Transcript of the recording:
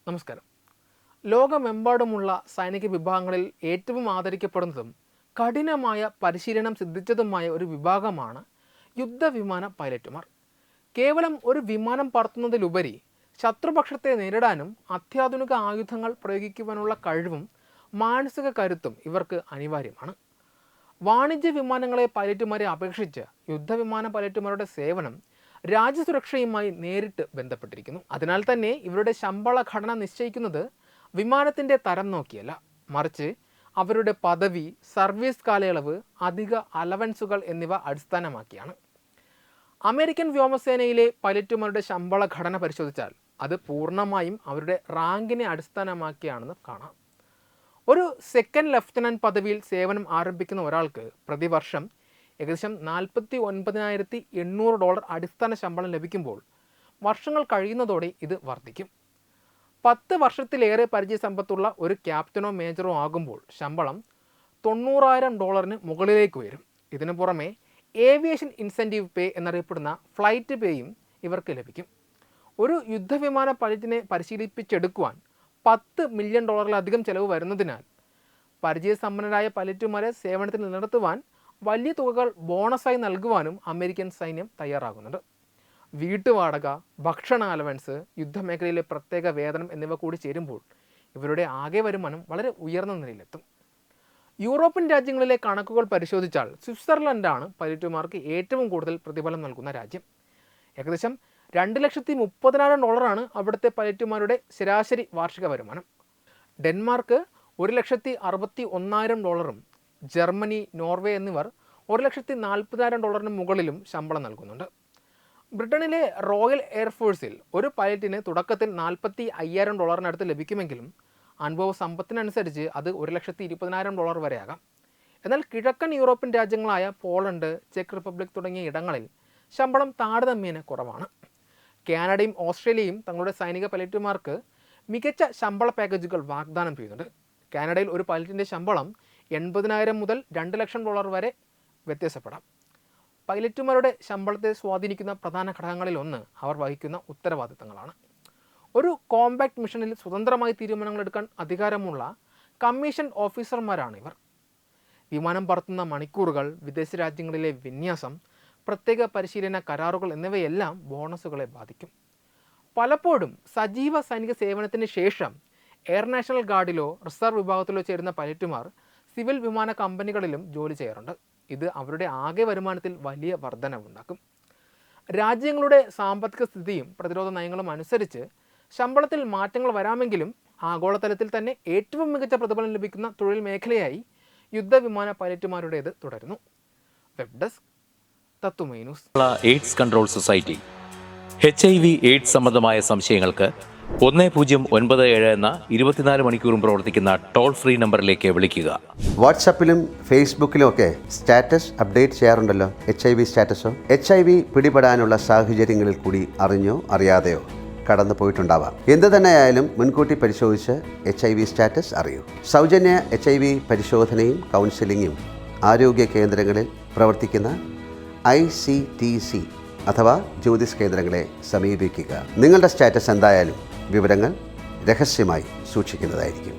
നമസ്കാരം. ലോകമെമ്പാടുമുള്ള സൈനിക വിഭാഗങ്ങളിൽ ഏറ്റവും ആദരിക്കപ്പെടുന്നതും കഠിനമായ പരിശീലനം സിദ്ധിച്ചതുമായ ഒരു വിഭാഗമാണ് യുദ്ധവിമാന പൈലറ്റുമാർ. കേവലം ഒരു വിമാനം പറത്തുന്നതിലുപരി ശത്രുപക്ഷത്തെ നേരിടാനും അത്യാധുനിക ആയുധങ്ങൾ പ്രയോഗിക്കുവാനുള്ള കഴിവും മാനസിക കരുത്തും ഇവർക്ക് അനിവാര്യമാണ്. വാണിജ്യ വിമാനങ്ങളെ പൈലറ്റുമാരെ അപേക്ഷിച്ച് യുദ്ധവിമാന പൈലറ്റുമാരുടെ സേവനം രാജ്യസുരക്ഷയുമായി നേരിട്ട് ബന്ധപ്പെട്ടിരിക്കുന്നു. അതിനാൽ തന്നെ ഇവരുടെ ശമ്പള ഘടന നിശ്ചയിക്കുന്നത് വിമാനത്തിൻ്റെ തരം നോക്കിയല്ല, മറിച്ച് അവരുടെ പദവി, സർവീസ് കാലയളവ്, അധിക അലവൻസുകൾ എന്നിവ അടിസ്ഥാനമാക്കിയാണ്. അമേരിക്കൻ വ്യോമസേനയിലെ പൈലറ്റുമാരുടെ ശമ്പള ഘടന പരിശോധിച്ചാൽ അത് പൂർണ്ണമായും അവരുടെ റാങ്കിനെ അടിസ്ഥാനമാക്കിയാണെന്ന് കാണാം. ഒരു സെക്കൻഡ് ലഫ്റ്റനൻറ്റ് പദവിയിൽ സേവനം ആരംഭിക്കുന്ന ഒരാൾക്ക് പ്രതിവർഷം ഏകദേശം $49,800 അടിസ്ഥാന ശമ്പളം ലഭിക്കുമ്പോൾ വർഷങ്ങൾ കഴിയുന്നതോടെ ഇത് വർദ്ധിക്കും. 10 വർഷത്തിലേറെ പരിചയസമ്പത്തുള്ള ഒരു ക്യാപ്റ്റനോ മേജറോ ആകുമ്പോൾ ശമ്പളം $90,000 മുകളിലേക്ക് വരും. ഇതിനു പുറമെ ഏവിയേഷൻ ഇൻസെൻറ്റീവ് പേ എന്നറിയപ്പെടുന്ന ഫ്ലൈറ്റ് പേയും ഇവർക്ക് ലഭിക്കും. ഒരു യുദ്ധവിമാന പൈലറ്റിനെ പരിശീലിപ്പിച്ചെടുക്കുവാൻ $10 മില്യൺ ചിലവ് വരുന്നതിനാൽ പരിചയസമ്പന്നരായ പൈലറ്റുമാരെ സേവനത്തിൽ നിലനിർത്തുവാൻ വലിയ തുകകൾ ബോണസായി നൽകുവാനും അമേരിക്കൻ സൈന്യം തയ്യാറാകുന്നുണ്ട്. വീട്ടുവാടക, ഭക്ഷണ അലവൻസ്, യുദ്ധമേഖലയിലെ പ്രത്യേക വേതനം എന്നിവ കൂടി ചേരുമ്പോൾ ഇവരുടെ ആകെ വരുമാനം വളരെ ഉയർന്ന നിലയിലെത്തും. യൂറോപ്യൻ രാജ്യങ്ങളിലെ കണക്കുകൾ പരിശോധിച്ചാൽ സ്വിറ്റ്സർലൻഡാണ് പൈലറ്റുമാർക്ക് ഏറ്റവും കൂടുതൽ പ്രതിഫലം നൽകുന്ന രാജ്യം. ഏകദേശം $2,30,000 അവിടുത്തെ പൈലറ്റുമാരുടെ ശരാശരി വാർഷിക വരുമാനം. ഡെൻമാർക്ക് $1,61,000, ജർമ്മനി, നോർവേ എന്നിവർ $1,40,000 മുകളിലും ശമ്പളം നൽകുന്നുണ്ട്. ബ്രിട്ടനിലെ റോയൽ എയർഫോഴ്സിൽ ഒരു പൈലറ്റിന് തുടക്കത്തിൽ $45,000 ലഭിക്കുമെങ്കിലും അനുഭവ സമ്പത്തിനനുസരിച്ച് അത് $1,20,000 വരെയാകാം. എന്നാൽ കിഴക്കൻ യൂറോപ്യൻ രാജ്യങ്ങളായ പോളണ്ട്, ചെക്ക് റിപ്പബ്ലിക് തുടങ്ങിയ ഇടങ്ങളിൽ ശമ്പളം താരതമ്യേന കുറവാണ്. കാനഡയും ഓസ്ട്രേലിയയും തങ്ങളുടെ സൈനിക പൈലറ്റുമാർക്ക് മികച്ച ശമ്പള പാക്കേജുകൾ വാഗ്ദാനം ചെയ്യുന്നുണ്ട്. കാനഡയിൽ ഒരു പൈലറ്റിൻ്റെ ശമ്പളം $80,000 മുതൽ $2,00,000 വരെ വ്യത്യാസപ്പെടാം. പൈലറ്റുമാരുടെ ശമ്പളത്തെ സ്വാധീനിക്കുന്ന പ്രധാന ഘടകങ്ങളിലൊന്ന് അവർ വഹിക്കുന്ന ഉത്തരവാദിത്തങ്ങളാണ്. ഒരു കോമ്പാക്ട് മിഷനിൽ സ്വതന്ത്രമായി തീരുമാനങ്ങളെടുക്കാൻ അധികാരമുള്ള കമ്മീഷൻ ഓഫീസർമാരാണ് ഇവർ. വിമാനം പറത്തുന്ന മണിക്കൂറുകൾ, വിദേശ രാജ്യങ്ങളിലെ വിന്യാസം, പ്രത്യേക പരിശീലന കരാറുകൾ എന്നിവയെല്ലാം ബോണസുകളെ ബാധിക്കും. പലപ്പോഴും സജീവ സൈനിക സേവനത്തിന് ശേഷം എയർ നാഷണൽ ഗാർഡിലോ റിസർവ് വിഭാഗത്തിലോ ചേരുന്ന പൈലറ്റുമാർ സിവിൽ വിമാന കമ്പനികളിലും ജോലി ചെയ്യാറുണ്ട്. ഇത് അവരുടെ ആകെ വരുമാനത്തിൽ വലിയ വർധനവുണ്ടാക്കും. രാജ്യങ്ങളുടെ സാമ്പത്തിക സ്ഥിതിയും പ്രതിരോധ നയങ്ങളും അനുസരിച്ച് ശമ്പളത്തിൽ മാറ്റങ്ങൾ വരാമെങ്കിലും ആഗോളതലത്തിൽ തന്നെ ഏറ്റവും മികച്ച പ്രതിഫലം ലഭിക്കുന്ന തൊഴിൽ മേഖലയായി യുദ്ധവിമാന പൈലറ്റുമാരുടേത് തുടരുന്നു. വെബ് ഡെസ്ക് തത്തുമൈ news. AIDS control society HIV/AIDS സംബന്ധമായ സംശയങ്ങൾക്ക് 1097 എന്ന 24 മണിക്കൂറും പ്രവർത്തിക്കുന്ന ടോൾ ഫ്രീ നമ്പറിലേക്ക് വിളിക്കുക. വാട്സാപ്പിലും ഫേസ്ബുക്കിലും ഒക്കെ സ്റ്റാറ്റസ് അപ്ഡേറ്റ് ചെയ്യാറുണ്ടല്ലോ. HIV സ്റ്റാറ്റസോ HIV പിടിപെടാനുള്ള സാഹചര്യങ്ങളിൽ കൂടി അറിഞ്ഞോ അറിയാതെയോ കടന്നു പോയിട്ടുണ്ടാവാം. എന്ത് തന്നെയായാലും മുൻകൂട്ടി പരിശോധിച്ച് HIV സ്റ്റാറ്റസ് അറിയൂ. സൗജന്യ HIV പരിശോധനയും കൗൺസിലിങ്ങും ആരോഗ്യ കേന്ദ്രങ്ങളിൽ പ്രവർത്തിക്കുന്ന ICTC അഥവാ ജ്യോതിസ് കേന്ദ്രങ്ങളെ സമീപിക്കുക. നിങ്ങളുടെ സ്റ്റാറ്റസ് എന്തായാലും വിവരങ്ങൾ രഹസ്യമായി സൂക്ഷിക്കുന്നതായിരിക്കും.